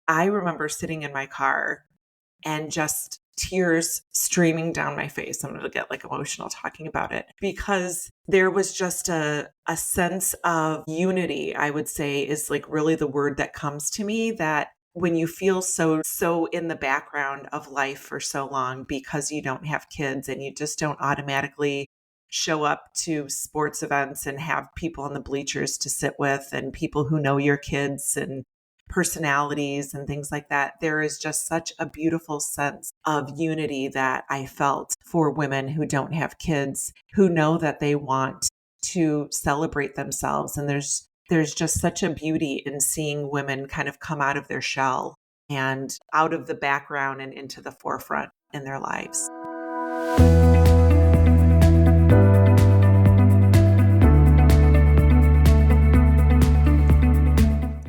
I remember sitting in my car and just tears streaming down my face. I'm going to get like emotional talking about it because there was just a sense of unity, I would say, is like really the word that comes to me, that when you feel so in the background of life for so long because you don't have kids and you just don't automatically show up to sports events and have people on the bleachers to sit with and people who know your kids and personalities and things like that. There is just such a beautiful sense of unity that I felt for women who don't have kids, who know that they want to celebrate themselves. And there's just such a beauty in seeing women kind of come out of their shell and out of the background and into the forefront in their lives.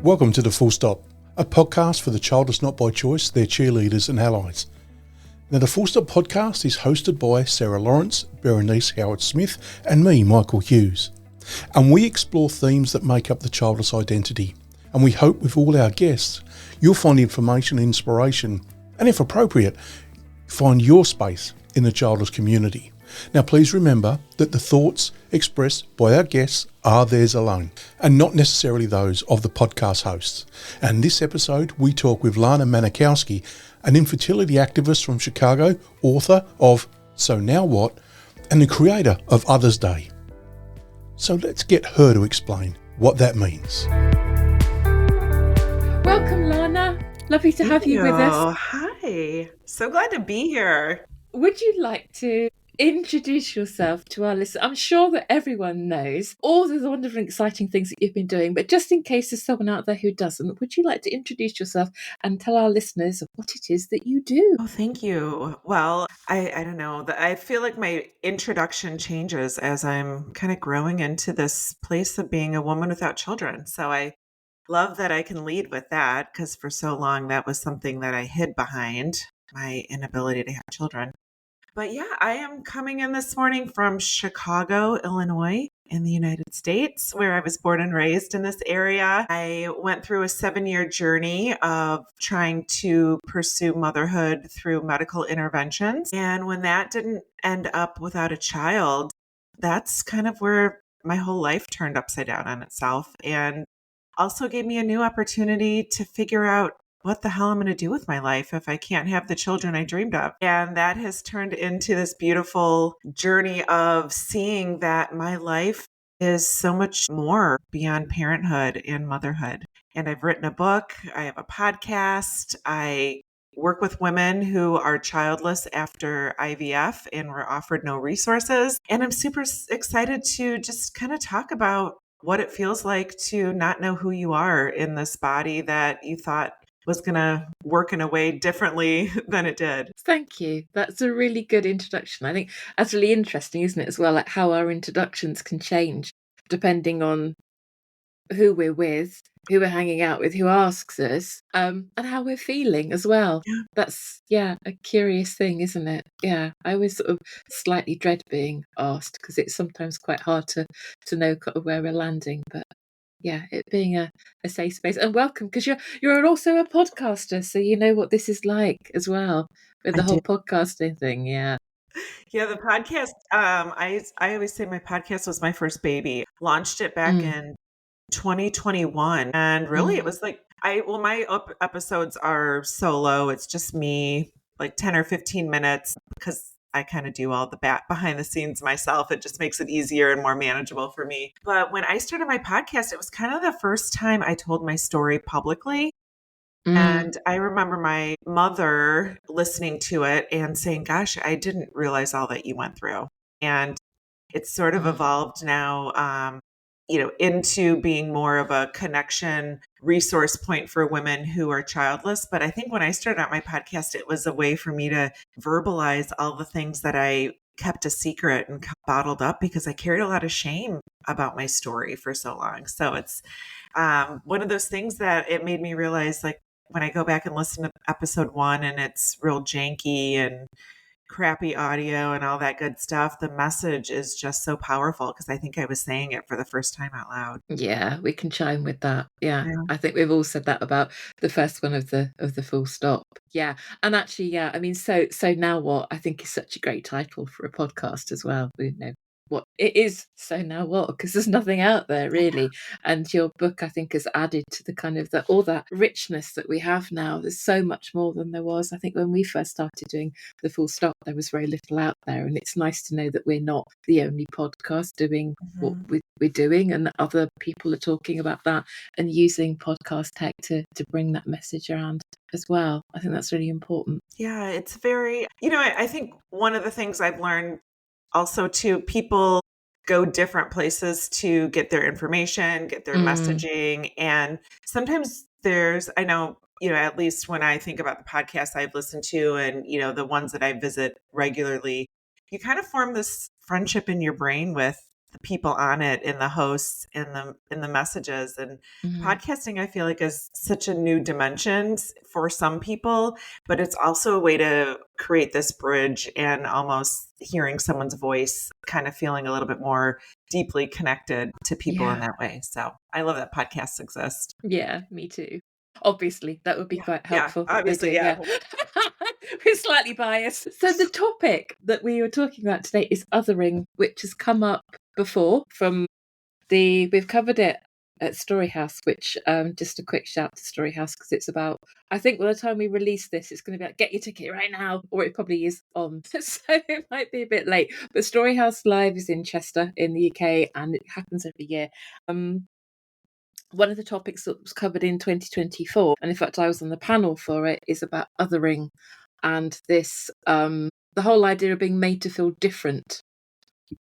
Welcome to The Full Stop, a podcast for the childless not by choice, their cheerleaders and allies. Now, the Full Stop podcast is hosted by Sarah Lawrence, Berenice Howard-Smith and me, Michael Hughes. And we explore themes that make up the childless identity. And we hope with all our guests, you'll find information and inspiration, and if appropriate, find your space in the childless community. Now, please remember that the thoughts expressed by our guests are theirs alone and not necessarily those of the podcast hosts. And this episode, we talk with Lana Manikowski, an infertility activist from Chicago, author of So Now What, and the creator of Others Day. So let's get her to explain what that means. Welcome, Lana. Lovely to have you with us. Hi. So glad to be here. Would you like to introduce yourself to our listeners? I'm sure that everyone knows all the wonderful, exciting things that you've been doing, but just in case there's someone out there who doesn't, would you like to introduce yourself and tell our listeners what it is that you do? Oh, thank you. Well, I don't know. I feel like my introduction changes as I'm kind of growing into this place of being a woman without children. So I love that I can lead with that because for so long that was something that I hid behind, my inability to have children. But yeah, I am coming in this morning from Chicago, Illinois, in the United States, where I was born and raised in this area. I went through a 7-year journey of trying to pursue motherhood through medical interventions. And when that didn't end up without a child, that's kind of where my whole life turned upside down on itself. And also gave me a new opportunity to figure out what the hell I'm going to do with my life if I can't have the children I dreamed of. And that has turned into this beautiful journey of seeing that my life is so much more beyond parenthood and motherhood. And I've written a book, I have a podcast, I work with women who are childless after IVF and were offered no resources. And I'm super excited to just kind of talk about what it feels like to not know who you are in this body that you thought was going to work in a way differently than it did. Thank you. That's a really good introduction. I think that's really interesting, isn't it, as well, like how our introductions can change depending on who we're with, who we're hanging out with, who asks us, and how we're feeling as well. Yeah. That's, a curious thing, isn't it? Yeah, I always sort of slightly dread being asked because it's sometimes quite hard to know kind of where we're landing. But yeah, it being a safe space. And welcome, because you're also a podcaster, so you know what this is like as well with the whole podcasting thing. Yeah. Yeah, the podcast, I always say my podcast was my first baby. Launched it back in 2021. And really, it was like, my episodes are solo. It's just me, like 10 or 15 minutes, because I kind of do all the behind the scenes myself. It just makes it easier and more manageable for me. But when I started my podcast, it was kind of the first time I told my story publicly. And I remember my mother listening to it and saying, gosh, I didn't realize all that you went through. And it's sort of evolved now, into being more of a connection resource point for women who are childless. But I think when I started out my podcast, it was a way for me to verbalize all the things that I kept a secret and bottled up because I carried a lot of shame about my story for so long. So it's one of those things that it made me realize, like, when I go back and listen to episode 1 and it's real janky and crappy audio and all that good stuff, the message is just so powerful because I think I was saying it for the first time out loud. Yeah, we can chime with that. Yeah. Yeah. I think we've all said that about the first one of the full stop. Yeah. And actually, yeah, I mean, so now what I think is such a great title for a podcast as well. You know, what it is, so now what? Because there's nothing out there really. And your book, I think, has added to the kind of all that richness that we have now. There's so much more than there was. I think when we first started doing the full stop, there was very little out there. And it's nice to know that we're not the only podcast doing what Mhm. we're doing, and that other people are talking about that and using podcast tech to bring that message around as well. I think that's really important. Yeah, it's very, I think one of the things I've learned also too, people go different places to get their information, get their Mm, messaging. And sometimes I know, at least when I think about the podcasts I've listened to and, the ones that I visit regularly, you kind of form this friendship in your brain with the people on it and the hosts and the messages. And mm, podcasting, I feel like, is such a new dimension for some people, but it's also a way to create this bridge and almost hearing someone's voice, kind of feeling a little bit more deeply connected to people in yeah, that way. So I love that podcasts exist. yeah, me too. Obviously, that would be Yeah. quite Yeah. helpful that they Obviously. do. Yeah. Yeah. We're slightly biased. So, the topic that we were talking about today is othering, which has come up before from we've covered it at Storyhouse, which just a quick shout to Storyhouse because it's about, I think by the time we release this, it's going to be like, get your ticket right now, or it probably is on. So it might be a bit late. But Storyhouse Live is in Chester in the UK and it happens every year. Um, one of the topics that was covered in 2024, and in fact I was on the panel for it, is about othering and this the whole idea of being made to feel different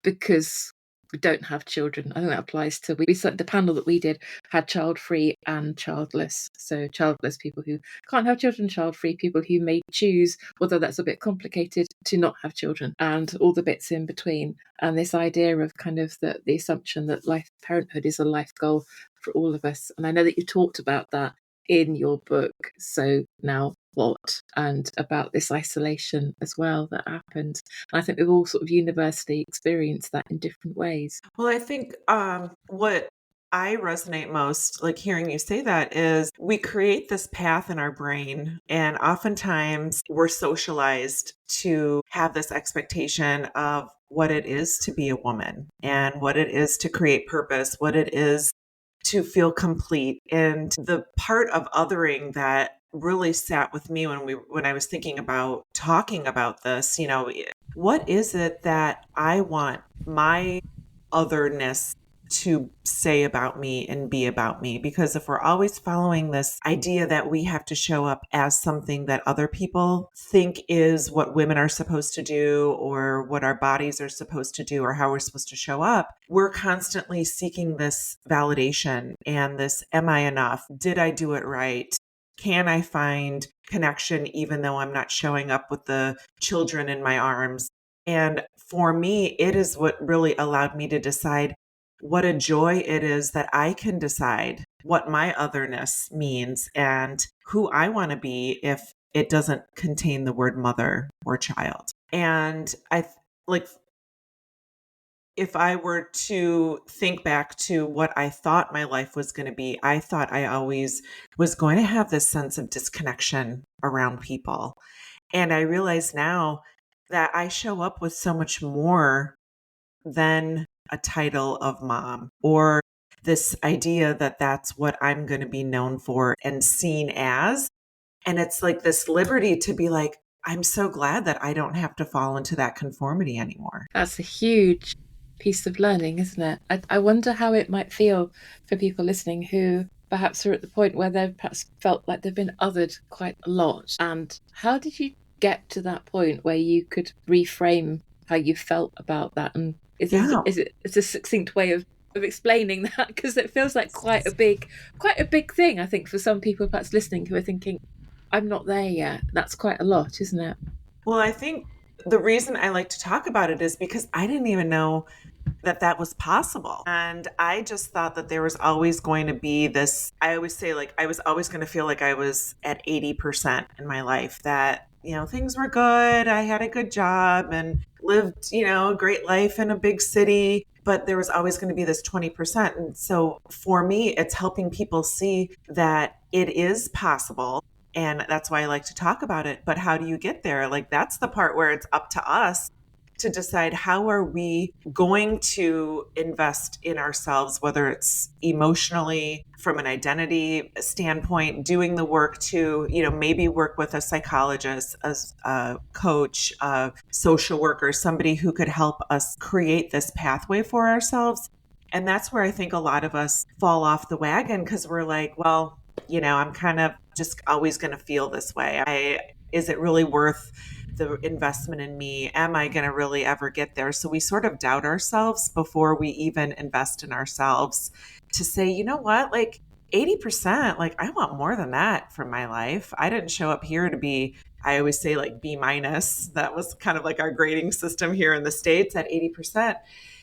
because we don't have children. I think that applies to we said the panel that we did had child free and childless. So childless people who can't have children, child free people who may choose, although that's a bit complicated, to not have children, and all the bits in between. And this idea of kind of the assumption that life parenthood is a life goal for all of us. And I know that you talked about that in your book. So now what? And about this isolation as well that happened. I think we've all sort of universally experienced that in different ways. Well, I think what I resonate most, like hearing you say that, is we create this path in our brain, and oftentimes we're socialized to have this expectation of what it is to be a woman and what it is to create purpose, what it is to feel complete. And the part of othering that really sat with me when I was thinking about talking about this, what is it that I want my otherness to say about me and be about me? Because if we're always following this idea that we have to show up as something that other people think is what women are supposed to do or what our bodies are supposed to do or how we're supposed to show up, we're constantly seeking this validation and this, am I enough? Did I do it right? Can I find connection even though I'm not showing up with the children in my arms? And for me, it is what really allowed me to decide what a joy it is that I can decide what my otherness means and who I want to be if it doesn't contain the word mother or child. And like, if I were to think back to what I thought my life was going to be, I thought I always was going to have this sense of disconnection around people. And I realize now that I show up with so much more than a title of mom or this idea that that's what I'm going to be known for and seen as. And it's like this liberty to be like, I'm so glad that I don't have to fall into that conformity anymore. That's a huge piece of learning, isn't it? I wonder how it might feel for people listening who perhaps are at the point where they've perhaps felt like they've been othered quite a lot. And how did you get to that point where you could reframe how you felt about that? And Yeah. it's a succinct way of explaining that because it feels like quite a big thing, I think, for some people perhaps listening who are thinking, I'm not there yet. That's quite a lot, isn't it? Well, I think the reason I like to talk about it is because I didn't even know that that was possible. And I just thought that there was always going to be this, I always say, like, I was always going to feel like I was at 80% in my life, that things were good. I had a good job and lived, a great life in a big city, but there was always going to be this 20%. And so for me, it's helping people see that it is possible. And that's why I like to talk about it. But how do you get there? Like, that's the part where it's up to us to decide how are we going to invest in ourselves, whether it's emotionally, from an identity standpoint, doing the work to, maybe work with a psychologist, a coach, a social worker, somebody who could help us create this pathway for ourselves. And that's where I think a lot of us fall off the wagon because we're like, well, I'm kind of just always going to feel this way. Is it really worth the investment in me? Am I going to really ever get there? So we sort of doubt ourselves before we even invest in ourselves to say, you know what, like 80%, like I want more than that from my life. I didn't show up here to be, I always say like B minus. That was kind of like our grading system here in the States at 80%.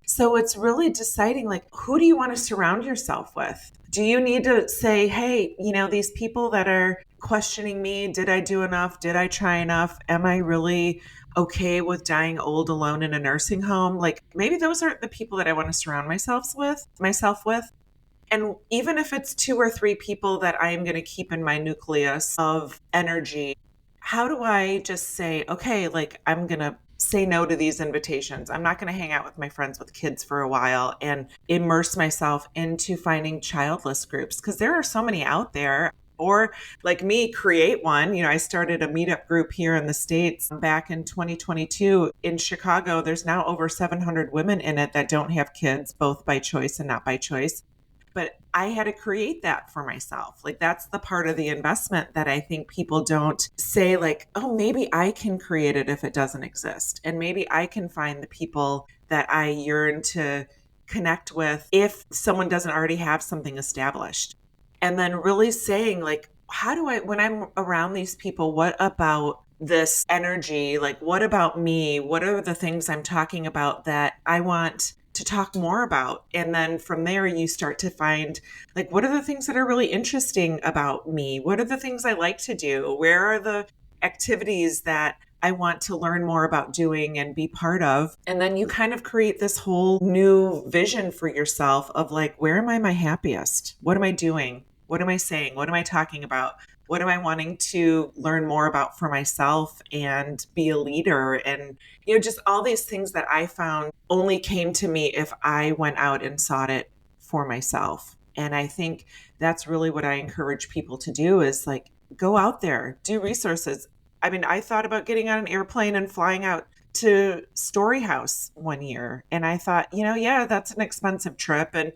So it's really deciding like, who do you want to surround yourself with? Do you need to say, hey, these people that are questioning me, did I do enough? Did I try enough? Am I really okay with dying old alone in a nursing home? Like maybe those aren't the people that I want to surround myself with. And even if it's 2 or 3 people that I am going to keep in my nucleus of energy, how do I just say, okay, like I'm going to say no to these invitations. I'm not going to hang out with my friends with kids for a while and immerse myself into finding childless groups because there are so many out there. Or like me, create one. I started a meetup group here in the States back in 2022 in Chicago. There's now over 700 women in it that don't have kids, both by choice and not by choice. But I had to create that for myself. Like that's the part of the investment that I think people don't say like, oh, maybe I can create it if it doesn't exist. And maybe I can find the people that I yearn to connect with if someone doesn't already have something established. And then really saying like, how do I, when I'm around these people, what about this energy? Like, what about me? What are the things I'm talking about that I want to talk more about? And then from there, you start to find like, what are the things that are really interesting about me? What are the things I like to do? Where are the activities that I want to learn more about doing and be part of? And then you kind of create this whole new vision for yourself of like, where am I my happiest? What am I doing? What am I saying? What am I talking about? What am I wanting to learn more about for myself and be a leader? And, just all these things that I found only came to me if I went out and sought it for myself. And I think that's really what I encourage people to do is like, go out there, do resources. I mean, I thought about getting on an airplane and flying out to Storyhouse one year. And I thought, yeah, that's an expensive trip. And,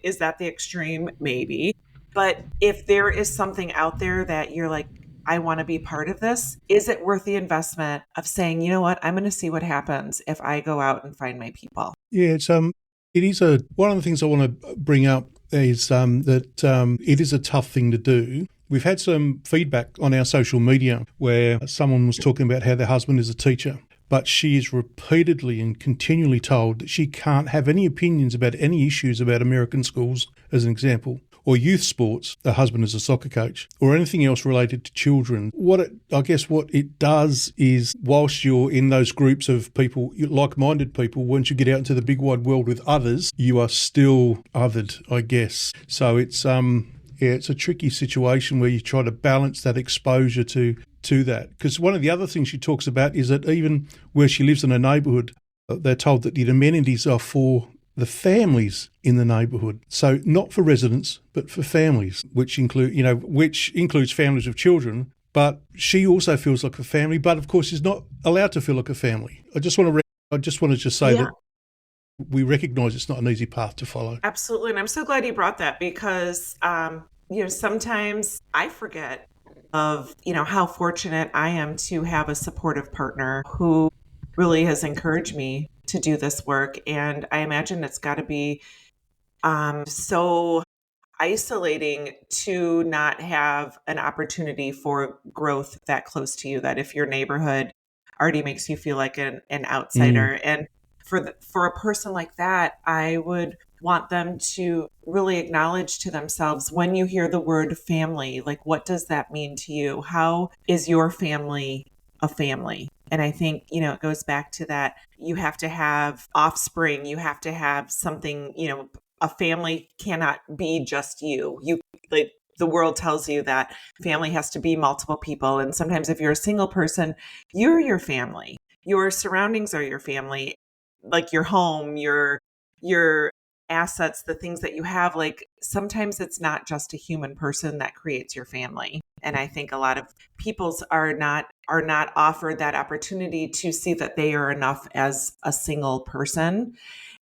is that the extreme? Maybe. But if there is something out there that you're like, I want to be part of this, is it worth the investment of saying, you know what, I'm going to see what happens if I go out and find my people? Yeah, it is one of the things I want to bring up is that it is a tough thing to do. We've had some feedback on our social media where someone was talking about how their husband is a teacher, but she is repeatedly and continually told that she can't have any opinions about any issues about American schools, as an example, or youth sports, her husband is a soccer coach, or anything else related to children. What it does is, whilst you're in those groups of people, like-minded people, once you get out into the big wide world with others, you are still othered, I guess. So it's a tricky situation where you try to balance that exposure to that. Because one of the other things she talks about is that even where she lives in a neighbourhood, they're told that the amenities are for the families in the neighbourhood. So not for residents, but for families, which includes families of children. But she also feels like a family, but of course is not allowed to feel like a family. I just want to say that we recognise it's not an easy path to follow. Absolutely. And I'm so glad you brought that because, sometimes I forget of, how fortunate I am to have a supportive partner who really has encouraged me to do this work. And I imagine it's got to be so isolating to not have an opportunity for growth that close to you, that if your neighborhood already makes you feel like an outsider. And for a person like that, I would want them to really acknowledge to themselves when you hear the word family, like what does that mean to you? How is your family a family. And I think, it goes back to that. You have to have offspring. You have to have something, a family cannot be just you. Like, the world tells you that family has to be multiple people. And sometimes if you're a single person, you're your family. Your surroundings are your family, like your home, your assets, the things that you have. Like, sometimes it's not just a human person that creates your family. And I think a lot of peoples are not offered that opportunity to see that they are enough as a single person.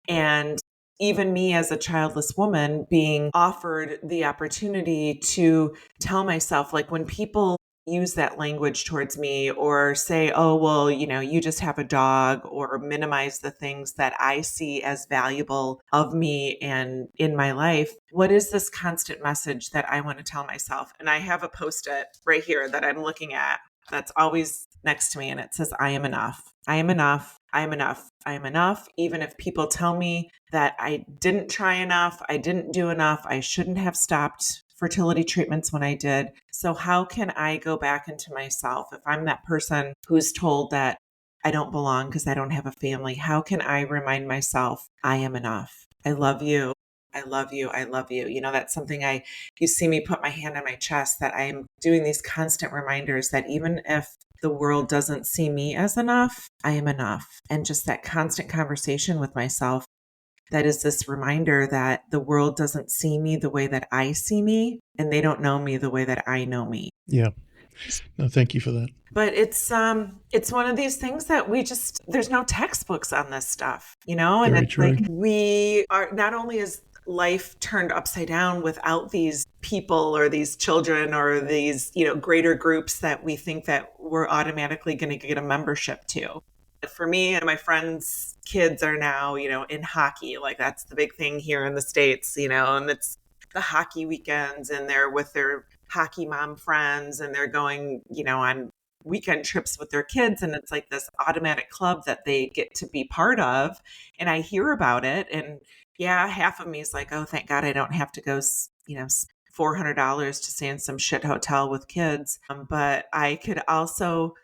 And even me as a childless woman being offered the opportunity to tell myself, like, when people use that language towards me or say, oh, well, you just have a dog, or minimize the things that I see as valuable of me and in my life, what is this constant message that I want to tell myself? And I have a post-it right here that I'm looking at that's always next to me, and it says, I am enough. I am enough. I am enough. I am enough. Even if people tell me that I didn't try enough, I didn't do enough, I shouldn't have stopped fertility treatments when I did. So how can I go back into myself if I'm that person who's told that I don't belong because I don't have a family? How can I remind myself I am enough? I love you. I love you. I love you. That's something you see me put my hand on my chest, that I'm doing these constant reminders that even if the world doesn't see me as enough, I am enough. And just that constant conversation with myself, that is this reminder that the world doesn't see me the way that I see me, and they don't know me the way that I know me. Yeah. No, thank you for that. But it's one of these things that there's no textbooks on this stuff, and Very it's true. like, we are, not only is life turned upside down without these people or these children or these, greater groups that we think that we're automatically going to get a membership to. For me and my friends' kids are now, in hockey. Like, that's the big thing here in the States, and it's the hockey weekends, and they're with their hockey mom friends, and they're going, on weekend trips with their kids. And it's like this automatic club that they get to be part of. And I hear about it. And yeah, half of me is like, oh, thank God I don't have to go, $400 to stay in some shit hotel with kids. But I could also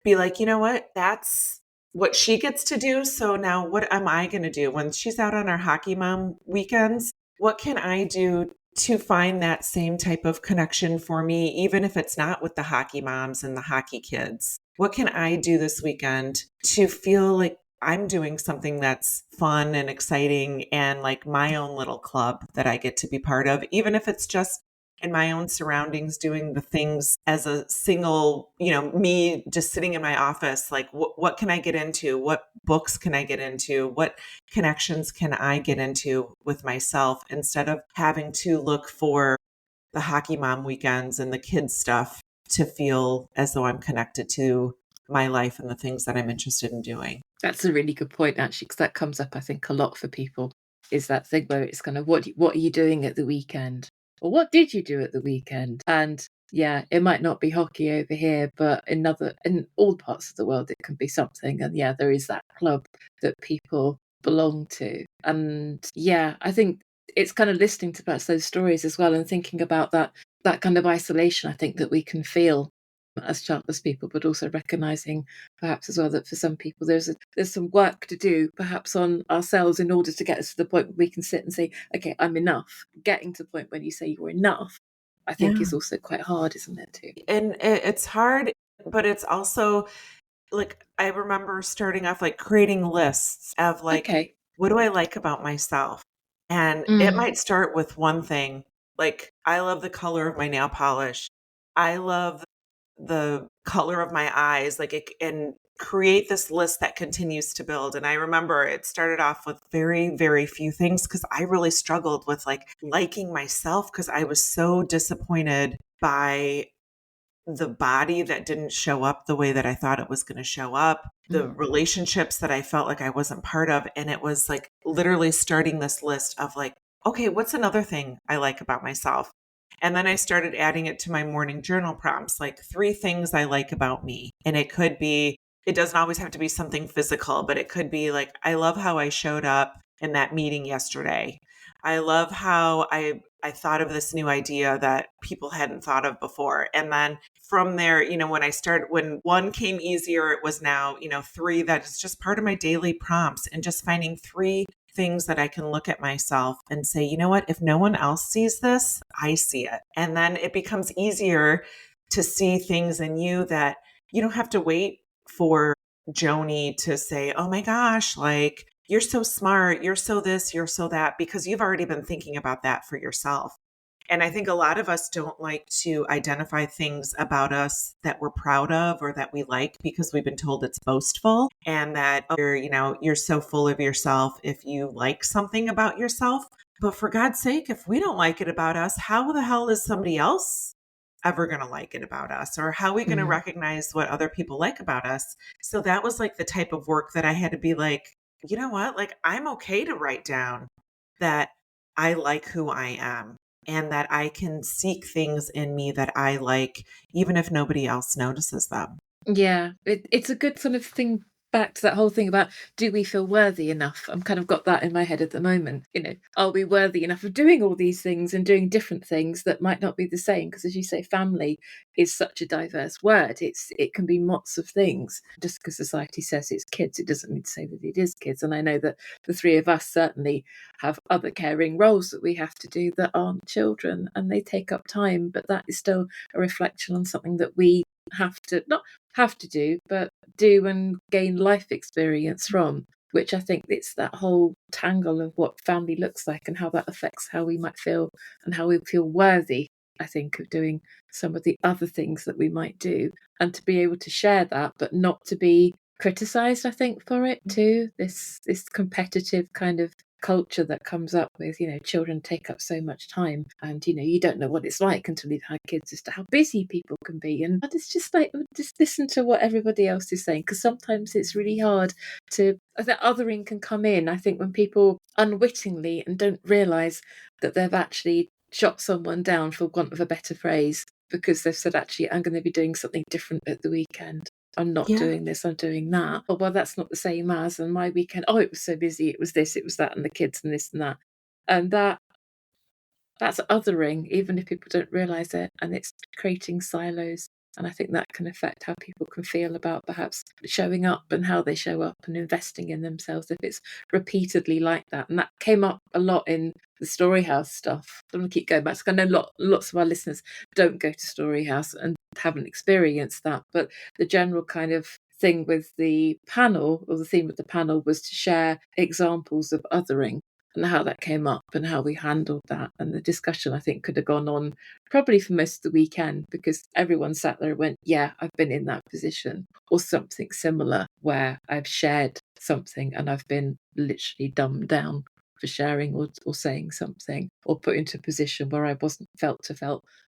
be like, you know what? That's what she gets to do. So now what am I going to do when she's out on our hockey mom weekends? What can I do to find that same type of connection for me, even if it's not with the hockey moms and the hockey kids? What can I do this weekend to feel like I'm doing something that's fun and exciting, and like my own little club that I get to be part of, even if it's just in my own surroundings, doing the things as a single, me just sitting in my office, like, what can I get into? What books can I get into? What connections can I get into with myself, instead of having to look for the hockey mom weekends and the kids stuff to feel as though I'm connected to my life and the things that I'm interested in doing. That's a really good point, actually, because that comes up, I think, a lot for people, is that thing where it's kind of, what are you doing at the weekend? Or what did you do at the weekend? And yeah, it might not be hockey over here, but in all parts of the world, it can be something. And yeah, there is that club that people belong to. And yeah, I think it's kind of listening to those stories as well, and thinking about that kind of isolation, I think, that we can feel as childless people, but also recognizing perhaps as well that for some people there's some work to do perhaps on ourselves in order to get us to the point where we can sit and say, okay, I'm enough. Getting to the point when you say you're enough, I think, Yeah. is also quite hard, isn't it, too? And it's hard, but it's also, like, I remember starting off, like, creating lists of, like, Okay. what do I like about myself? And it Mm. might start with one thing, like, I love the color of my nail polish. I love the color of my eyes, like, and create this list that continues to build. And I remember it started off with very, very few things, because I really struggled with, like, liking myself, because I was so disappointed by the body that didn't show up the way that I thought it was going to show up, the Mm. relationships that I felt like I wasn't part of. And it was like literally starting this list of, like, okay, what's another thing I like about myself? And then I started adding it to my morning journal prompts, like 3 things I like about me. And it doesn't always have to be something physical, but it could be like, I love how I showed up in that meeting yesterday. I love how I thought of this new idea that people hadn't thought of before. And then from there, when one came easier, it was now, three that is just part of my daily prompts, and just finding three things that I can look at myself and say, you know what, if no one else sees this, I see it. And then it becomes easier to see things in you that you don't have to wait for Joni to say, oh my gosh, like, you're so smart, you're so this, you're so that, because you've already been thinking about that for yourself. And I think a lot of us don't like to identify things about us that we're proud of or that we like, because we've been told it's boastful, and that you're so full of yourself if you like something about yourself. But for God's sake, if we don't like it about us, how the hell is somebody else ever going to like it about us? Or how are we going to Mm. recognize what other people like about us? So that was like the type of work that I had to be like, you know what? Like, I'm okay to write down that I like who I am, and that I can seek things in me that I like, even if nobody else notices them. Yeah, it's a good sort of thing back to that whole thing about, do we feel worthy enough? I'm kind of got that in my head at the moment. Are we worthy enough of doing all these things and doing different things that might not be the same? Because as you say, family is such a diverse word. It can be lots of things. Just because society says it's kids, it doesn't mean to say that it is kids. And I know that the three of us certainly have other caring roles that we have to do that aren't children, and they take up time, but that is still a reflection on something that we have to not have to do, but do and gain life experience from, which I think it's that whole tangle of what family looks like and how that affects how we might feel and how we feel worthy, I think, of doing some of the other things that we might do, and to be able to share that, but not to be criticized, I think, for it too. This competitive kind of culture that comes up with, children take up so much time, and you don't know what it's like until you've had kids as to how busy people can be. And it's just like, just listen to what everybody else is saying, because sometimes it's really hard to, that othering can come in, I think, when people unwittingly and don't realize that they've actually shot someone down, for want of a better phrase, because they've said, actually, I'm going to be doing something different at the weekend. I'm not Yeah. doing this, I'm doing that. Oh, well, that's not the same as, and my weekend, oh, it was so busy, it was this, it was that, and the kids and this and that. And that's othering, even if people don't realize it, and it's creating silos. And I think that can affect how people can feel about perhaps showing up and how they show up and investing in themselves if it's repeatedly like that. And that came up a lot in the Storyhouse stuff. I'm going to keep going back, because I know lots of our listeners don't go to Storyhouse and haven't experienced that. But the general kind of thing with the panel, or the theme of the panel, was to share examples of othering and how that came up and how we handled that. And the discussion, I think, could have gone on probably for most of the weekend, because everyone sat there and went, yeah, I've been in that position, or something similar, where I've shared something and I've been literally dumbed down for sharing, or saying something, or put into a position where I wasn't felt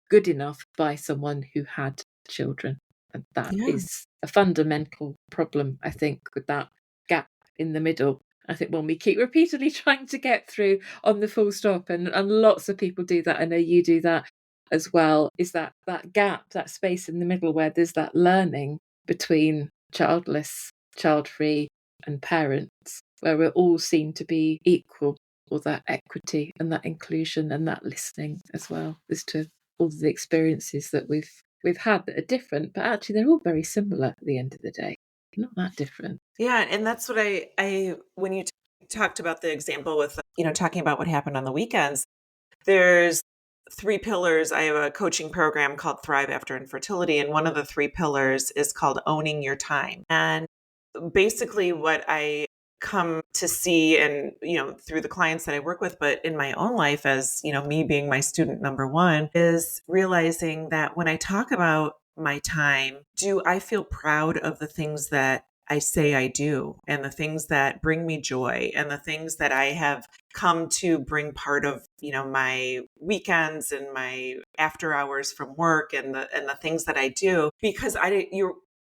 good enough by someone who had children. And that Yeah. is a fundamental problem, I think, with that gap in the middle. I think when we keep repeatedly trying to get through on the full stop, and lots of people do that, I know you do that as well, is that gap, that space in the middle where there's that learning between childless, child-free and parents, where we're all seen to be equal, or that equity and that inclusion and that listening as well, as to all the experiences that we've had that are different, but actually they're all very similar at the end of the day. Not that different. Yeah. And that's what when you talked about the example with, talking about what happened on the weekends, there's three pillars. I have a coaching program called Thrive After Infertility, and one of the three pillars is called owning your time. And basically what I come to see, and through the clients that I work with, but in my own life, as me being my student number one, is realizing that when I talk about my time, do I feel proud of the things that I say I do, and the things that bring me joy, and the things that I have come to bring part of, my weekends and my after hours from work, and the things that I do, because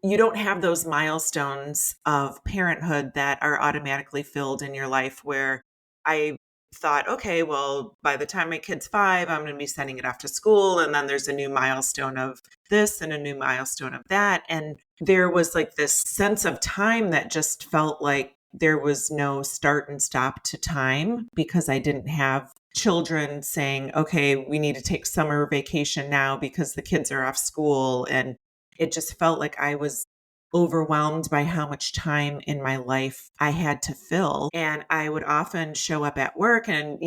you don't have those milestones of parenthood that are automatically filled in your life, where I thought, okay, well, by the time my kid's 5, I'm going to be sending it off to school. And then there's a new milestone of this and a new milestone of that. And there was like this sense of time that just felt like there was no start and stop to time, because I didn't have children saying, okay, we need to take summer vacation now because the kids are off school. And it just felt like I was overwhelmed by how much time in my life I had to fill. And I would often show up at work and,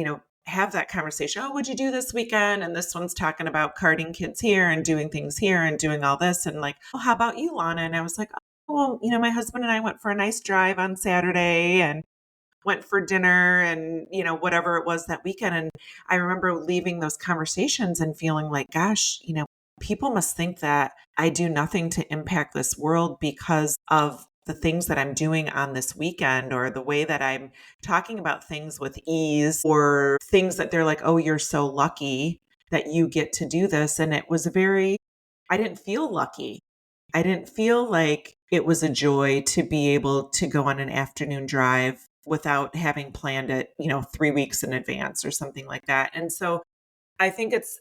have that conversation. Oh, what'd you do this weekend? And this one's talking about carting kids here and doing things here and doing all this. And like, oh, how about you, Lana? And I was like, oh, well, my husband and I went for a nice drive on Saturday and went for dinner and, whatever it was that weekend. And I remember leaving those conversations and feeling like, gosh, people must think that I do nothing to impact this world because of the things that I'm doing on this weekend, or the way that I'm talking about things with ease, or things that they're like, oh, you're so lucky that you get to do this. And it was I didn't feel lucky. I didn't feel like it was a joy to be able to go on an afternoon drive without having planned it, 3 weeks in advance or something like that. And so I think it's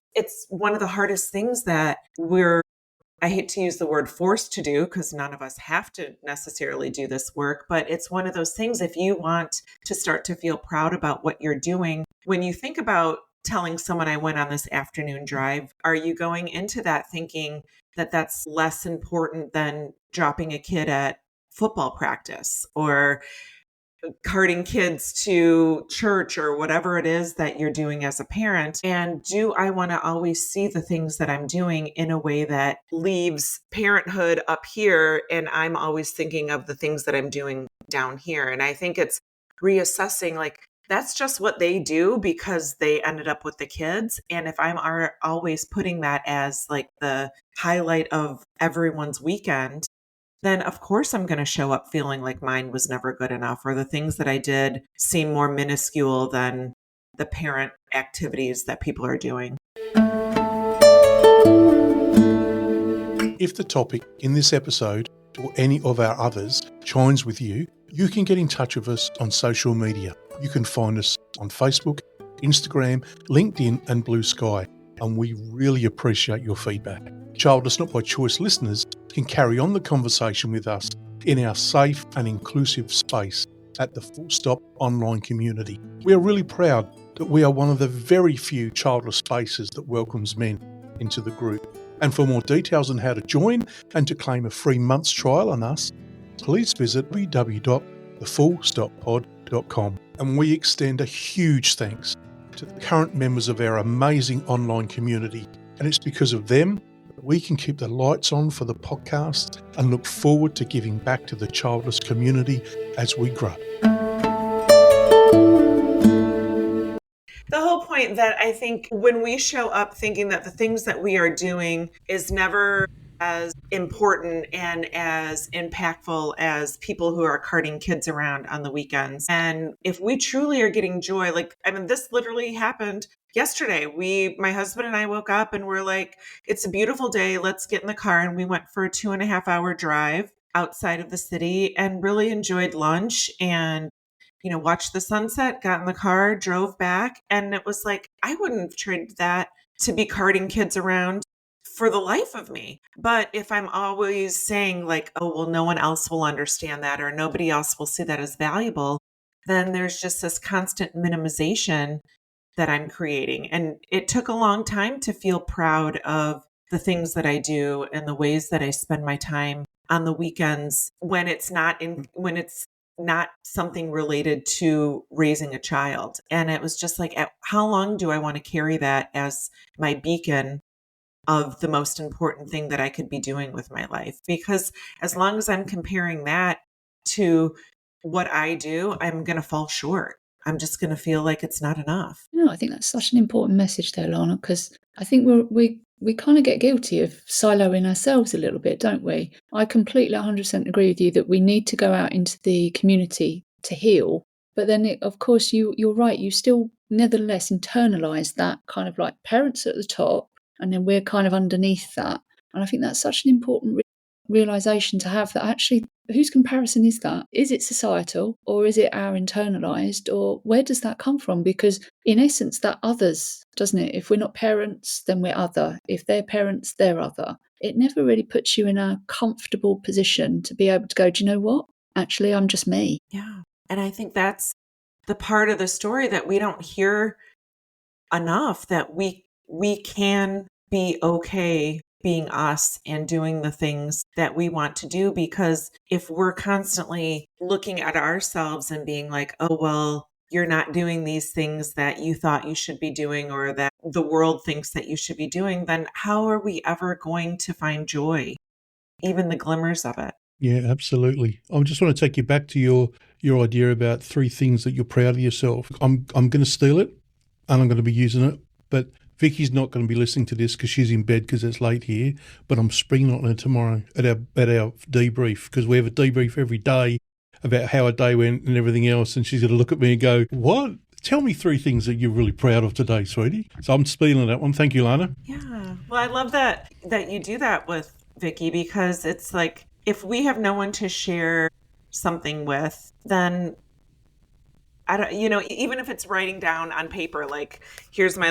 one of the hardest things that I hate to use the word forced to do, because none of us have to necessarily do this work, but it's one of those things. If you want to start to feel proud about what you're doing, when you think about telling someone I went on this afternoon drive, are you going into that thinking that that's less important than dropping a kid at football practice, or carting kids to church, or whatever it is that you're doing as a parent? And do I want to always see the things that I'm doing in a way that leaves parenthood up here, and I'm always thinking of the things that I'm doing down here? And I think it's reassessing, like, that's just what they do because they ended up with the kids. And if I'm always putting that as like the highlight of everyone's weekend, then of course I'm going to show up feeling like mine was never good enough, or the things that I did seem more minuscule than the parent activities that people are doing. If the topic in this episode or any of our others chimes with you, you can get in touch with us on social media. You can find us on Facebook, Instagram, LinkedIn, and Blue Sky, and we really appreciate your feedback. Childless Not By Choice listeners can carry on the conversation with us in our safe and inclusive space at the Full Stop online community. We are really proud that we are one of the very few childless spaces that welcomes men into the group. And for more details on how to join and to claim a free month's trial on us, please visit www.thefullstoppod.com. And we extend a huge thanks to the current members of our amazing online community. And it's because of them that we can keep the lights on for the podcast and look forward to giving back to the childless community as we grow. The whole point that I think when we show up thinking that the things that we are doing is never as important and as impactful as people who are carting kids around on the weekends. And if we truly are getting joy, this literally happened yesterday. My husband and I woke up and we're like, it's a beautiful day. Let's get in the car. And we went for a 2.5 hour drive outside of the city and really enjoyed lunch and watched the sunset, got in the car, drove back. And it was like, I wouldn't have traded that to be carting kids around for the life of me. But if I'm always saying like, oh, well, no one else will understand that, or nobody else will see that as valuable, then there's just this constant minimization that I'm creating. And it took a long time to feel proud of the things that I do and the ways that I spend my time on the weekends when it's not something related to raising a child. And it was just like, how long do I want to carry that as my beacon of the most important thing that I could be doing with my life? Because as long as I'm comparing that to what I do, I'm going to fall short. I'm just going to feel like it's not enough. No, I think that's such an important message there, Lana, because I think we kind of get guilty of siloing ourselves a little bit, don't we? I completely 100% agree with you that we need to go out into the community to heal. But then, of course, you're right. You still nevertheless internalize that kind of like parents at the top, and then we're kind of underneath that. And I think that's such an important realization to have, that actually, whose comparison is that? Is it societal, or is it our internalized, or where does that come from? Because in essence, that others, doesn't it? If we're not parents, then we're other. If they're parents, they're other. It never really puts you in a comfortable position to be able to go, do you know what? Actually, I'm just me. Yeah. And I think that's the part of the story that we don't hear enough that we can be okay being us and doing the things that we want to do. Because if we're constantly looking at ourselves and being like, oh, well, you're not doing these things that you thought you should be doing or that the world thinks that you should be doing, then how are we ever going to find joy, even the glimmers of it? Yeah, absolutely. I just want to take you back to your idea about 3 things that you're proud of yourself. I'm going to steal it, and I'm going to be using it. But Vicky's not going to be listening to this because she's in bed because it's late here. But I'm springing on her tomorrow at our debrief, because we have a debrief every day about how our day went and everything else. And she's going to look at me and go, "What? Tell me 3 things that you're really proud of today, sweetie." So I'm stealing that one. Thank you, Lana. Yeah. Well, I love that you do that with Vicky, because it's like, if we have no one to share something with, then I don't, even if it's writing down on paper, like, here's my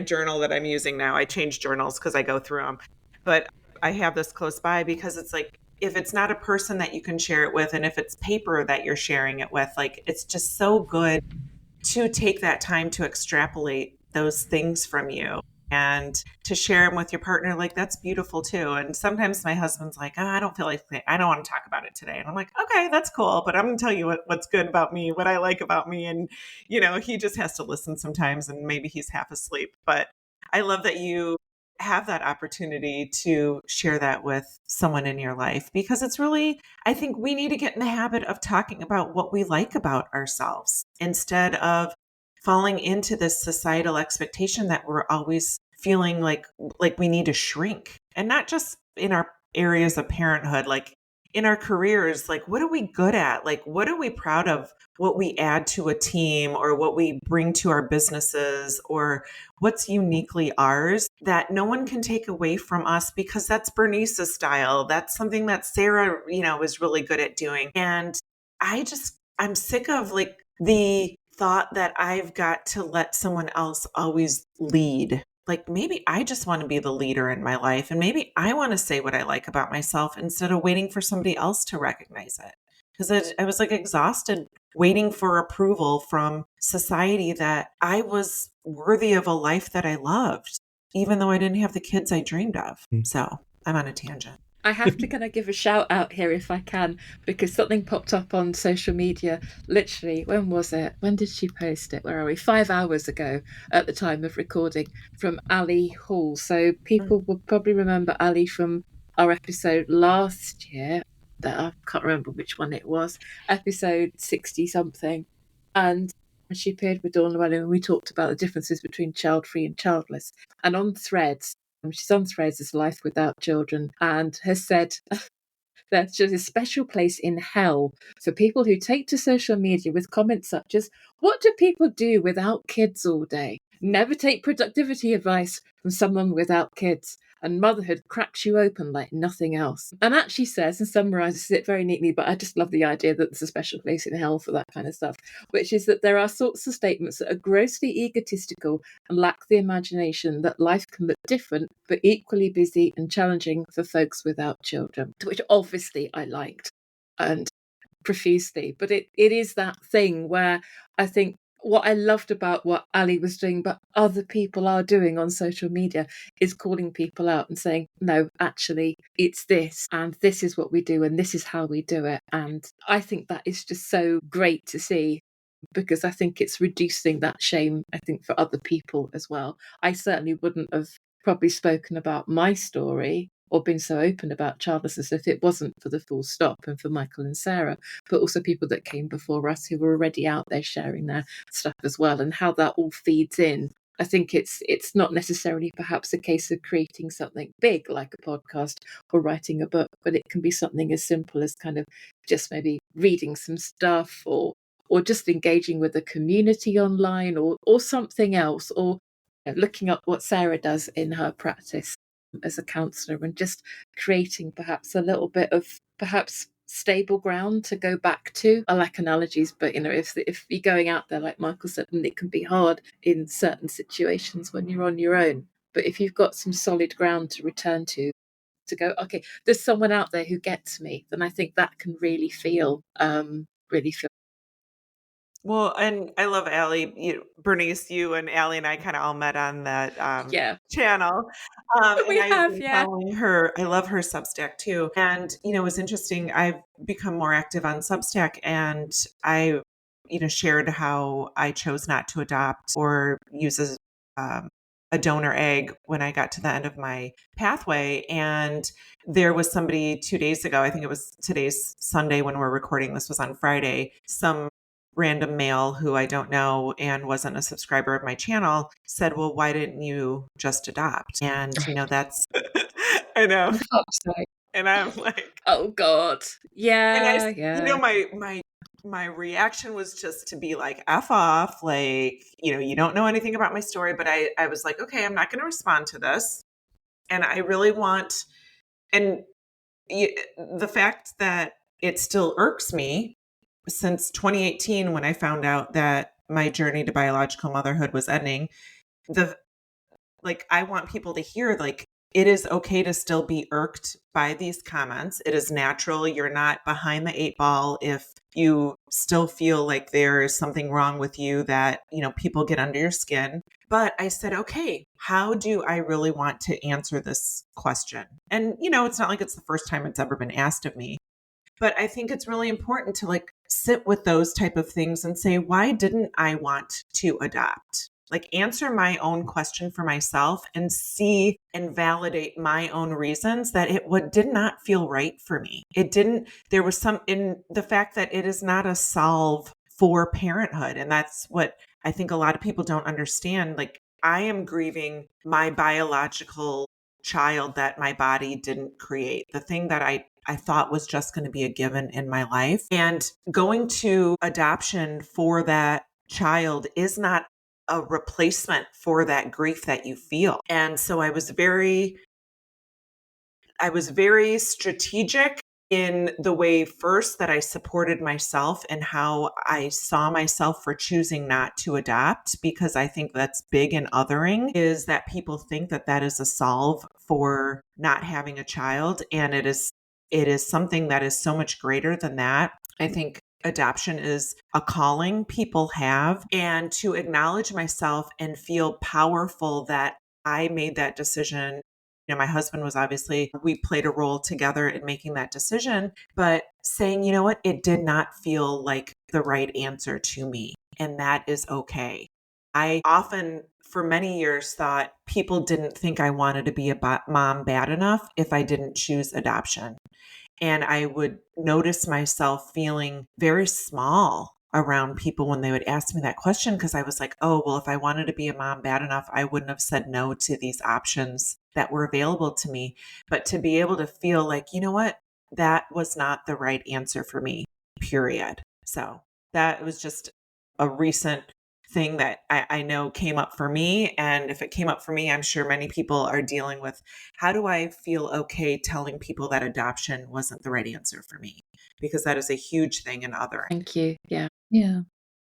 journal that I'm using now. I change journals because I go through them, but I have this close by, because it's like, if it's not a person that you can share it with, and if it's paper that you're sharing it with, like, it's just so good to take that time to extrapolate those things from you and to share them with your partner. Like, that's beautiful too. And sometimes my husband's like, oh, I don't feel like, I don't want to talk about it today. And I'm like, okay, that's cool, but I'm going to tell you what's good about me, what I like about me. And, he just has to listen sometimes, and maybe he's half asleep. But I love that you have that opportunity to share that with someone in your life, because it's really, I think we need to get in the habit of talking about what we like about ourselves, instead of falling into this societal expectation that we're always feeling like we need to shrink. And not just in our areas of parenthood, like in our careers. Like, what are we good at? Like, what are we proud of, what we add to a team, or what we bring to our businesses, or what's uniquely ours that no one can take away from us, because that's Bernice's style. That's something that Sarah, is really good at doing. And I'm sick of, like, the thought that I've got to let someone else always lead. Like, maybe I just want to be the leader in my life, and maybe I want to say what I like about myself instead of waiting for somebody else to recognize it. Because I was like exhausted waiting for approval from society that I was worthy of a life that I loved, even though I didn't have the kids I dreamed of. So I'm on a tangent. I have to kind of give a shout out here if I can, because something popped up on social media. Literally, when was it? When did she post it? Where are we? 5 hours ago at the time of recording, from Ali Hall. So people will probably remember Ali from our episode last year, that I can't remember which one it was, episode 60 something. And she appeared with Dawn Llewellyn, and we talked about the differences between child free and childless. And on Threads, she's on Threads as Life Without Children, and has said there's just a special place in hell for people who take to social media with comments such as, "What do people do without kids all day? Never take productivity advice from someone without kids. And motherhood cracks you open like nothing else." And actually says and summarises it very neatly, but I just love the idea that there's a special place in hell for that kind of stuff, which is that there are sorts of statements that are grossly egotistical and lack the imagination that life can look different but equally busy and challenging for folks without children, which obviously I liked and profusely. But it is that thing where I think what I loved about what Ali was doing, but other people are doing on social media, is calling people out and saying, no, actually, it's this, and this is what we do, and this is how we do it. And I think that is just so great to see, because I think it's reducing that shame, I think, for other people as well. I certainly wouldn't have probably spoken about my story or been so open about childlessness if it wasn't for the Full Stop and for Michael and Sarah, but also people that came before us who were already out there sharing their stuff as well, and how that all feeds in. I think it's not necessarily perhaps a case of creating something big like a podcast or writing a book, but it can be something as simple as kind of just maybe reading some stuff, or just engaging with a community online, or something else, or looking up what Sarah does in her practice as a counsellor, and just creating perhaps a little bit of perhaps stable ground to go back to. I like analogies, but if you're going out there, like Michael said, and it can be hard in certain situations when you're on your own, but if you've got some solid ground to return to go, okay, there's someone out there who gets me, then I think that can really feel Well, and I love Allie, Bernice, you and Allie and I kind of all met on that Yeah, channel. And we I've have, been yeah. following her. I love her Substack too. And, it was interesting. I've become more active on Substack, and I, shared how I chose not to adopt or use a donor egg when I got to the end of my pathway. And there was somebody 2 days ago, I think it was today's Sunday when we're recording, this was on Friday, some random male who I don't know and wasn't a subscriber of my channel said, "Well, why didn't you just adopt?" And, that's, I know. For fuck's sake. And I'm like, Oh God. and Yeah, yeah. my reaction was just to be like, F off, like, you don't know anything about my story. But I was like, okay, I'm not going to respond to this. And I really want, and the fact that it still irks me since 2018 when I found out that my journey to biological motherhood was ending, the like I want people to hear, like, it is okay to still be irked by these comments. It is natural. You're not behind the eight ball if you still feel like there is something wrong with you, that, people get under your skin. But I said, okay, how do I really want to answer this question? And, it's not like it's the first time it's ever been asked of me. But I think it's really important to, like, sit with those type of things and say, why didn't I want to adopt? Like, answer my own question for myself and see and validate my own reasons that did not feel right for me. It didn't, there was some in the fact that it is not a solve for parenthood. And that's what I think a lot of people don't understand. Like, I am grieving my biological child that my body didn't create, the thing that I thought was just going to be a given in my life. And going to adoption for that child is not a replacement for that grief that you feel. And so I was very strategic in the way, first, that I supported myself and how I saw myself for choosing not to adopt, because I think that's big in othering, is that people think that that is a solve for not having a child. And it is something that is so much greater than that. I think adoption is a calling people have, and to acknowledge myself and feel powerful that I made that decision. My husband was, obviously, we played a role together in making that decision, but saying, you know what, it did not feel like the right answer to me. And that is okay. I often, for many years, thought people didn't think I wanted to be a mom bad enough if I didn't choose adoption. And I would notice myself feeling very small around people when they would ask me that question, because I was like, oh, well, if I wanted to be a mom bad enough, I wouldn't have said no to these options that were available to me. But to be able to feel like, you know what, that was not the right answer for me, period. So that was just a recent thing that I know came up for me. And if it came up for me, I'm sure many people are dealing with, how do I feel okay telling people that adoption wasn't the right answer for me? Because that is a huge thing in othering. Thank you. Yeah. Yeah.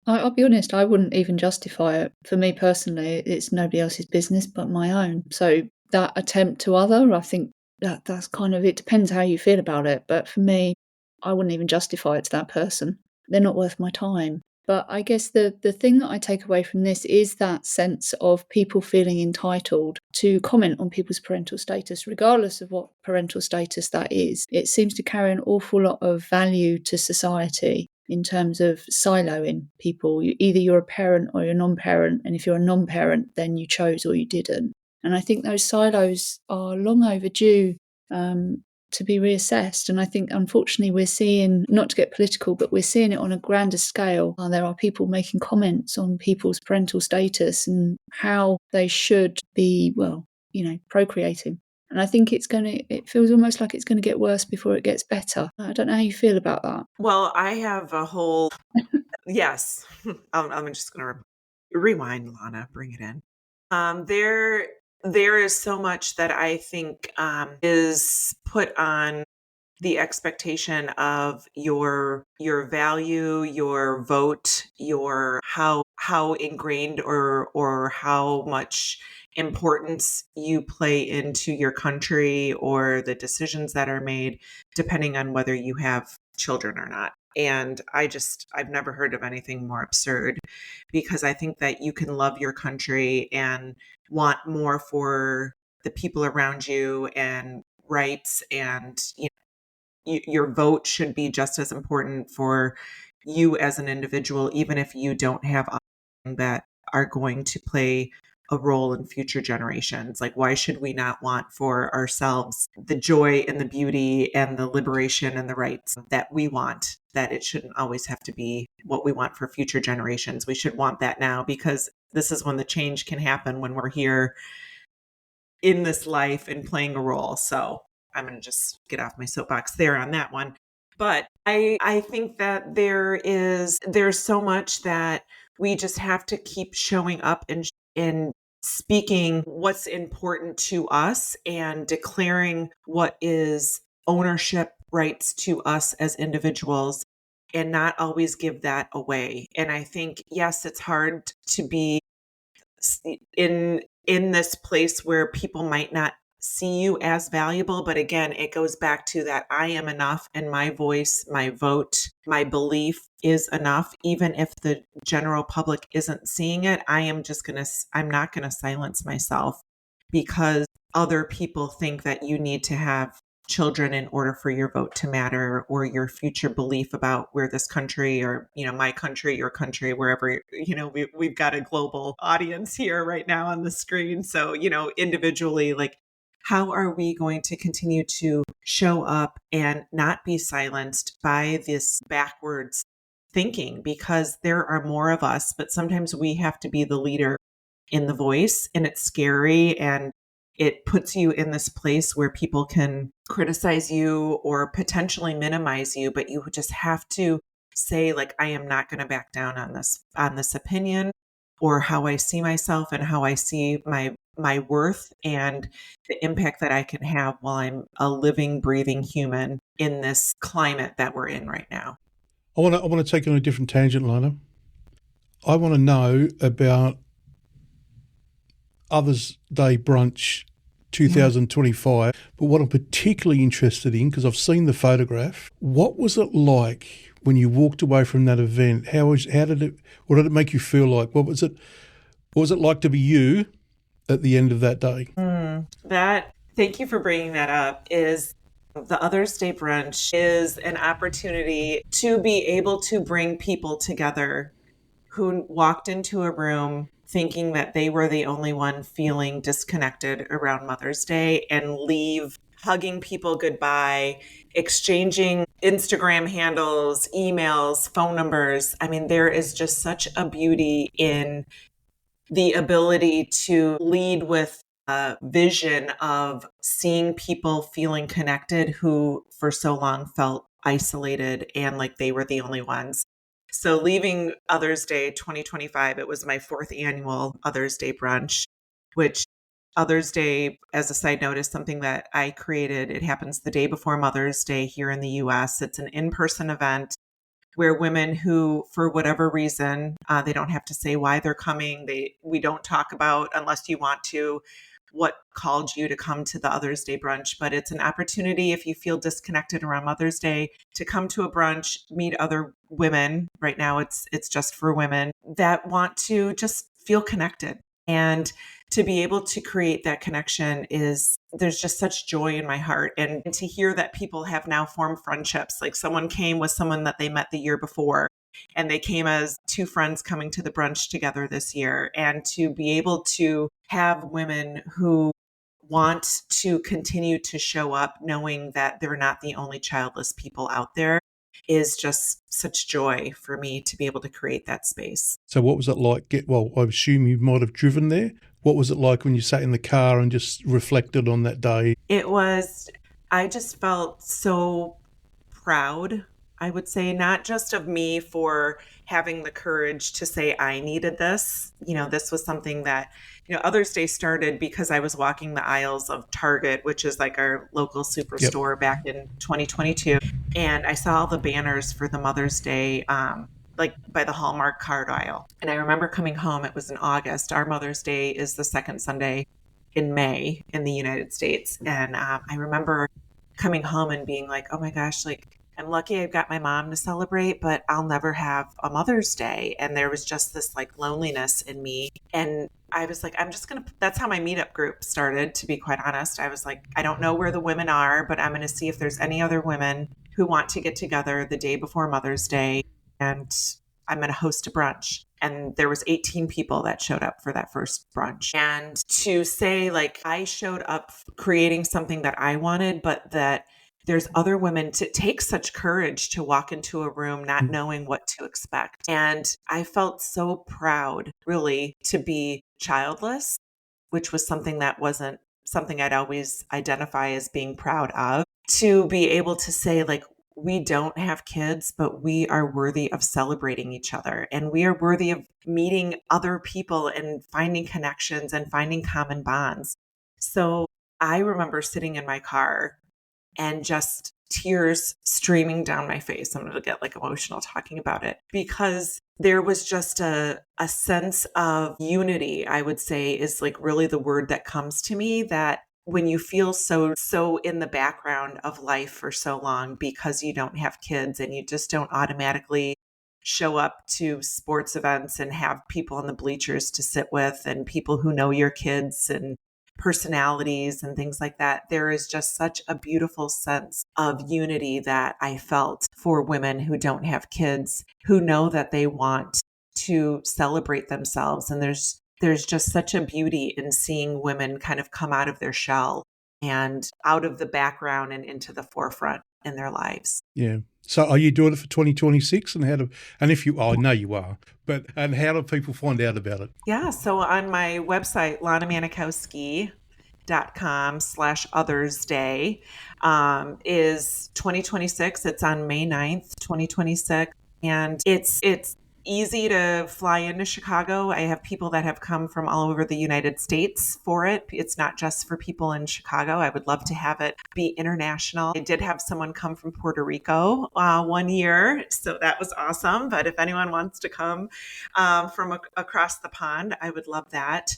I'll be honest, I wouldn't even justify it. For me personally, it's nobody else's business but my own. So that attempt to other, I think that's kind of, it depends how you feel about it. But for me, I wouldn't even justify it to that person. They're not worth my time. But I guess the thing that I take away from this is that sense of people feeling entitled to comment on people's parental status, regardless of what parental status that is. It seems to carry an awful lot of value to society in terms of siloing people. Either you're a parent or you're a non-parent, and if you're a non-parent, then you chose or you didn't. And I think those silos are long overdue to be reassessed. And I think, unfortunately, we're seeing, not to get political, but we're seeing it on a grander scale. There are people making comments on people's parental status and how they should be, well, procreating. And I think it feels almost like it's going to get worse before it gets better. I don't know how you feel about that. Well, I have a whole, yes, I'm just going to rewind, Lana, bring it in. There is so much that I think is put on the expectation of your value, your vote, your how ingrained or how much importance you play into your country or the decisions that are made, depending on whether you have children or not. And I've never heard of anything more absurd, because I think that you can love your country and want more for the people around you and rights, and your vote should be just as important for you as an individual, even if you don't have offspring that are going to play a role in future generations. Like, why should we not want for ourselves the joy and the beauty and the liberation and the rights that we want? That it shouldn't always have to be what we want for future generations. We should want that now, because this is when the change can happen, when we're here in this life and playing a role. So I'm going to just get off my soapbox there on that one. But I think that there's so much that we just have to keep showing up and speaking what's important to us and declaring what is ownership rights to us as individuals, and not always give that away. And I think, yes, it's hard to be in this place where people might not see you as valuable, but again, it goes back to that I am enough, and my voice, my vote, my belief is enough. Even if the general public isn't seeing it, I'm not going to silence myself because other people think that you need to have children in order for your vote to matter, or your future belief about where this country, or my country, your country, wherever. We've got a global audience here right now on the screen, so individually, like, how are we going to continue to show up and not be silenced by this backwards thinking? Because there are more of us, but sometimes we have to be the leader in the voice, and it's scary, and it puts you in this place where people can criticize you or potentially minimize you, but you just have to say, like, I am not going to back down on this opinion, or how I see myself and how I see my worth and the impact that I can have while I'm a living, breathing human in this climate that we're in right now. I want to take you on a different tangent, Lana. I want to know about Others Day Brunch 2025, but what I'm particularly interested in, because I've seen the photograph, what was it like when you walked away from that event? What did it make you feel like? What was it like to be you at the end of that day? Thank you for bringing that up. Is the Others Day Brunch is an opportunity to be able to bring people together who walked into a room thinking that they were the only one feeling disconnected around Mother's Day, and leave hugging people goodbye, exchanging Instagram handles, emails, phone numbers. I mean, there is just such a beauty in the ability to lead with a vision of seeing people feeling connected who for so long felt isolated and like they were the only ones. So leaving Others Day 2025, it was my fourth annual Others Day Brunch, which Others Day, as a side note, is something that I created. It happens the day before Mother's Day here in the US. It's an in-person event where women who, for whatever reason, they don't have to say why they're coming. We don't talk about, unless you want to, what called you to come to the Others Day Brunch. But it's an opportunity, if you feel disconnected around Mother's Day, to come to a brunch, meet other women. Right now, it's just for women that want to just feel connected. And to be able to create that connection there's just such joy in my heart. And to hear that people have now formed friendships, like someone came with someone that they met the year before, and they came as two friends coming to the brunch together this year. And to be able to have women who want to continue to show up knowing that they're not the only childless people out there is just such joy for me to be able to create that space. So what was it like? I assume you might have driven there. What was it like when you sat in the car and just reflected on that day? I just felt so proud, I would say, not just of me for having the courage to say I needed this. This was something that, Others Day started because I was walking the aisles of Target, which is like our local superstore, back in 2022. And I saw all the banners for the Mother's Day, like by the Hallmark card aisle. And I remember coming home, it was in August. Our Mother's Day is the second Sunday in May in the United States. And I remember coming home and being like, oh my gosh, like I'm lucky I've got my mom to celebrate, but I'll never have a Mother's Day. And there was just this like loneliness in me. And I was like, that's how my meetup group started, to be quite honest. I was like, I don't know where the women are, but I'm going to see if there's any other women who want to get together the day before Mother's Day. And I'm going to host a brunch. And there was 18 people that showed up for that first brunch. And to say like, I showed up creating something that I wanted, but that there's other women to take such courage to walk into a room not knowing what to expect. And I felt so proud, really, to be childless, which was something that wasn't something I'd always identify as being proud of, to be able to say, like, we don't have kids, but we are worthy of celebrating each other. And we are worthy of meeting other people and finding connections and finding common bonds. So I remember sitting in my car and just tears streaming down my face. I'm going to get like emotional talking about it because there was just a sense of unity, I would say, is like really the word that comes to me, that when you feel so in the background of life for so long because you don't have kids and you just don't automatically show up to sports events and have people in the bleachers to sit with and people who know your kids and personalities and things like that, there is just such a beautiful sense of unity that I felt for women who don't have kids, who know that they want to celebrate themselves. And there's just such a beauty in seeing women kind of come out of their shell and out of the background and into the forefront in their lives. Yeah. So are you doing it for 2026 and if you, I know you are, but, and how do people find out about it? Yeah. So on my website, Lana Manikowski.com/Others Day is 2026. It's on May 9th, 2026. And it's easy to fly into Chicago. I have people that have come from all over the United States for it. It's not just for people in Chicago. I would love to have it be international. I did have someone come from Puerto Rico 1 year, so that was awesome. But if anyone wants to come from across the pond, I would love that.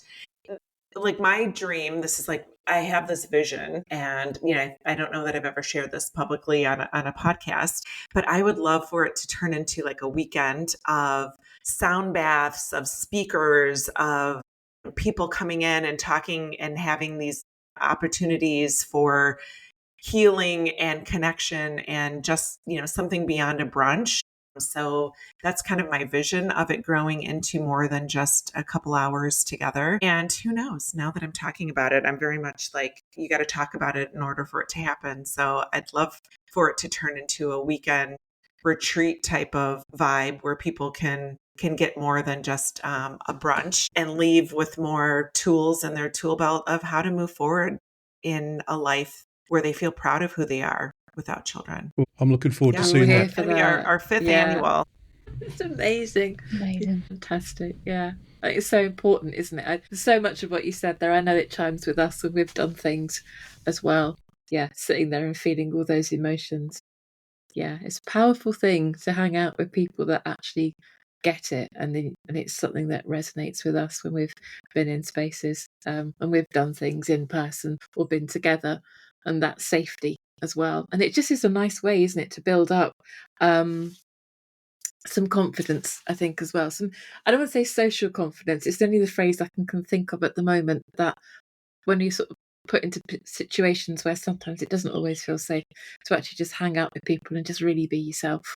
Like my dream, this is like, I have this vision and, I don't know that I've ever shared this publicly on a podcast, but I would love for it to turn into like a weekend of sound baths, of speakers, of people coming in and talking and having these opportunities for healing and connection and just, something beyond a brunch. So that's kind of my vision of it growing into more than just a couple hours together. And who knows, now that I'm talking about it, I'm very much like, you got to talk about it in order for it to happen. So I'd love for it to turn into a weekend retreat type of vibe where people can get more than just a brunch and leave with more tools in their tool belt of how to move forward in a life where they feel proud of who they are without children. Well, I'm looking forward to We're seeing here that. for It's going to be that. our fifth Yeah. annual. It's amazing. Amazing. It's fantastic. Yeah. Like, it's so important, isn't it? There's so much of what you said there. I know it chimes with us and we've done things as well. Yeah. Sitting there and feeling all those emotions. Yeah. It's a powerful thing to hang out with people that actually get it. And it's something that resonates with us when we've been in spaces and we've done things in person or been together, and that safety as well. And it just is a nice way, isn't it, to build up some confidence, I think, as well. I don't want to say social confidence. It's only the phrase I can think of at the moment, that when you sort of put into situations where sometimes it doesn't always feel safe, to actually just hang out with people and just really be yourself,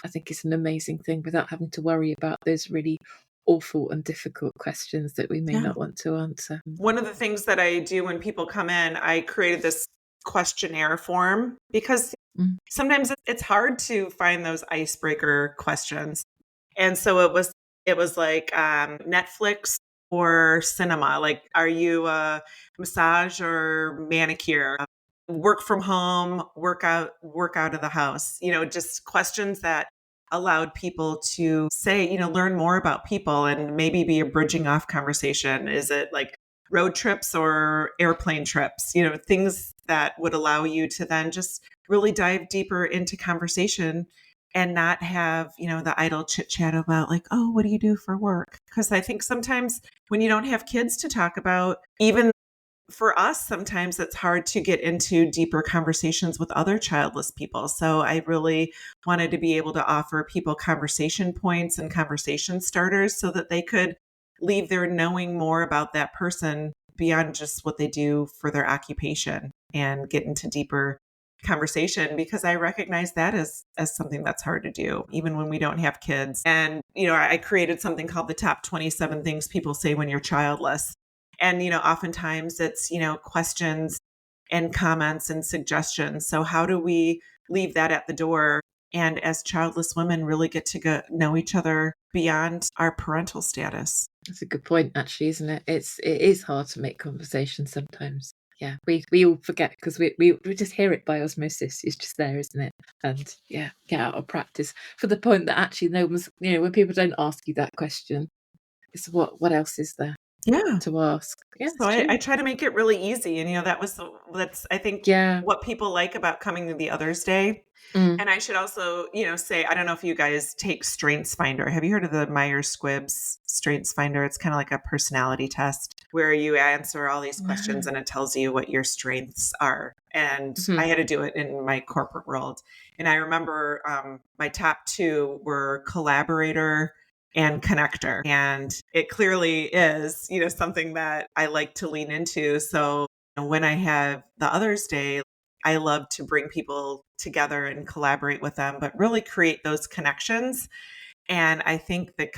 I think it's an amazing thing without having to worry about those really awful and difficult questions that we may not want to answer. One of the things that I do when people come in, I created this questionnaire form because sometimes it's hard to find those icebreaker questions. And so it was like Netflix or cinema. Like, are you a massage or manicure? Work from home, work out of the house. Just questions that allowed people to say, learn more about people and maybe be a bridging off conversation. Is it like road trips or airplane trips? Things that would allow you to then just really dive deeper into conversation and not have, the idle chit chat about like, oh, what do you do for work? Because I think sometimes when you don't have kids to talk about, even for us, sometimes it's hard to get into deeper conversations with other childless people. So I really wanted to be able to offer people conversation points and conversation starters so that they could leave there knowing more about that person beyond just what they do for their occupation and get into deeper conversation, because I recognize that as something that's hard to do, even when we don't have kids. And, I created something called the top 27 things people say when you're childless. And, oftentimes it's, questions and comments and suggestions. So how do we leave that at the door? And as childless women, really get to know each other beyond our parental status. That's a good point, actually, isn't it? It is hard to make conversation sometimes. Yeah, we all forget because we just hear it by osmosis. It's just there, isn't it? And yeah, get out of practice for the point that actually no one's, when people don't ask you that question, it's what else is there to ask? Yeah, so I try to make it really easy. And, that's, I think, what people like about coming to the Others Day. And I should also, say, I don't know if you guys take Strengths Finder. Have you heard of the Myers-Squibbs Strengths Finder? It's kind of like a personality test where you answer all these questions and it tells you what your strengths are. And I had to do it in my corporate world. And I remember my top 2 were collaborator and connector. And it clearly is, something that I like to lean into. So when I have the Others Day, I love to bring people together and collaborate with them, but really create those connections. And I think that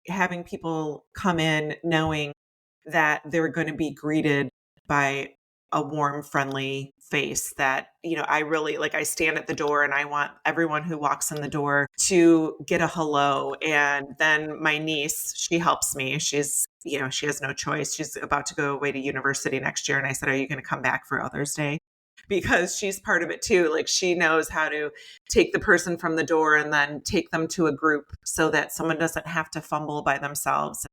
having people come in knowing that they're going to be greeted by a warm, friendly face, that, I really I stand at the door and I want everyone who walks in the door to get a hello. And then my niece, she helps me. She's, she has no choice. She's about to go away to university next year. And I said, are you going to come back for Others Day? Because she's part of it too. She knows how to take the person from the door and then take them to a group so that someone doesn't have to fumble by themselves.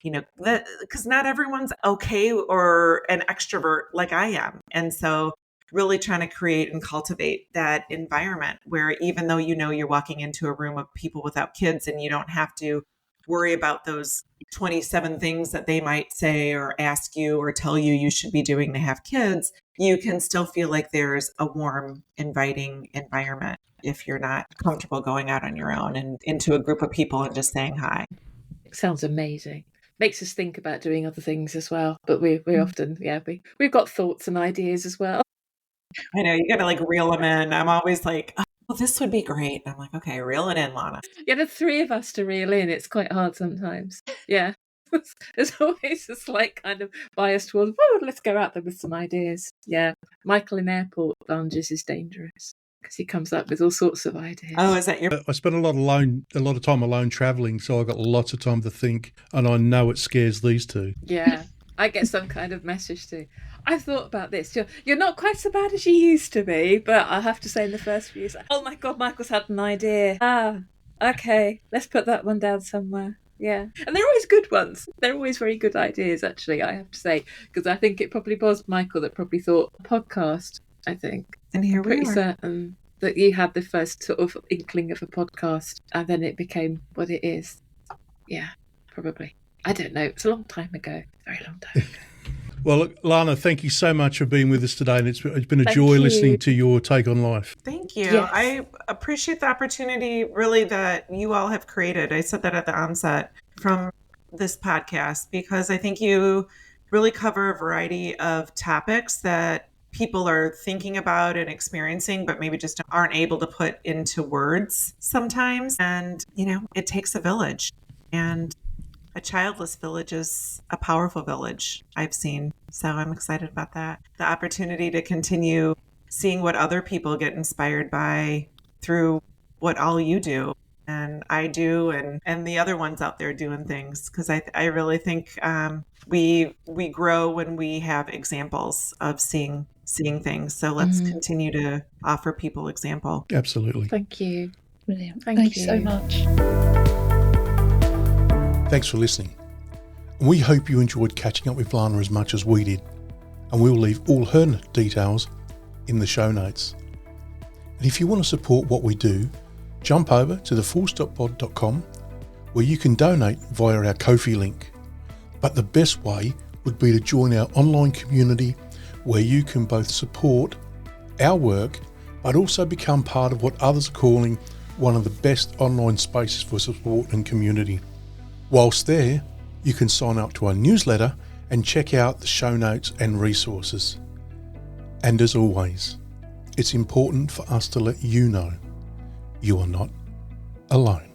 Because not everyone's okay or an extrovert like I am. And so really trying to create and cultivate that environment where even though you're walking into a room of people without kids and you don't have to worry about those 27 things that they might say or ask you or tell you should be doing to have kids, you can still feel like there's a warm, inviting environment if you're not comfortable going out on your own and into a group of people and just saying hi. It sounds amazing. Makes us think about doing other things as well. But we often, we've got thoughts and ideas as well. I know, you got to reel them in. I'm always like, well, this would be great. And I'm like, okay, reel it in, Lana. Yeah, the 3 of us to reel in, it's quite hard sometimes. Yeah. There's always a slight kind of bias towards, let's go out there with some ideas. Yeah. Michael in airport lounges is dangerous because he comes up with all sorts of ideas. Oh, is that your... I spent a lot of time alone travelling, so I got lots of time to think, and I know it scares these 2. Yeah. I get some kind of message too. I've thought about this. You're not quite so bad as you used to be, but I have to say in the first few years, oh my God, Michael's had an idea. Okay, let's put that one down somewhere. Yeah. And they're always good ones. They're always very good ideas, actually, I have to say, because I think it probably was Michael that probably thought podcast, I think. And here I'm pretty certain that you had the first sort of inkling of a podcast and then it became what it is. Yeah, probably. I don't know. It's a long time ago. Very long time ago. Well, look, Lana, thank you so much for being with us today, and it's been a joy listening to your take on life. Thank you. Yes. I appreciate the opportunity, really, that you all have created. I said that at the onset from this podcast, because I think you really cover a variety of topics that people are thinking about and experiencing, but maybe just aren't able to put into words sometimes. And, it takes a village. And a childless village is a powerful village, I've seen. So I'm excited about that. The opportunity to continue seeing what other people get inspired by through what all you do and I do and the other ones out there doing things. Because I really think we grow when we have examples of seeing things. So let's continue to offer people example. Absolutely. Thank you. Brilliant. Thank you so much. Thanks for listening. And we hope you enjoyed catching up with Lana as much as we did. And we'll leave all her details in the show notes. And if you want to support what we do, jump over to thefullstoppod.com where you can donate via our Ko-fi link. But the best way would be to join our online community where you can both support our work but also become part of what others are calling one of the best online spaces for support and community. Whilst there, you can sign up to our newsletter and check out the show notes and resources. And as always, it's important for us to let you know you are not alone.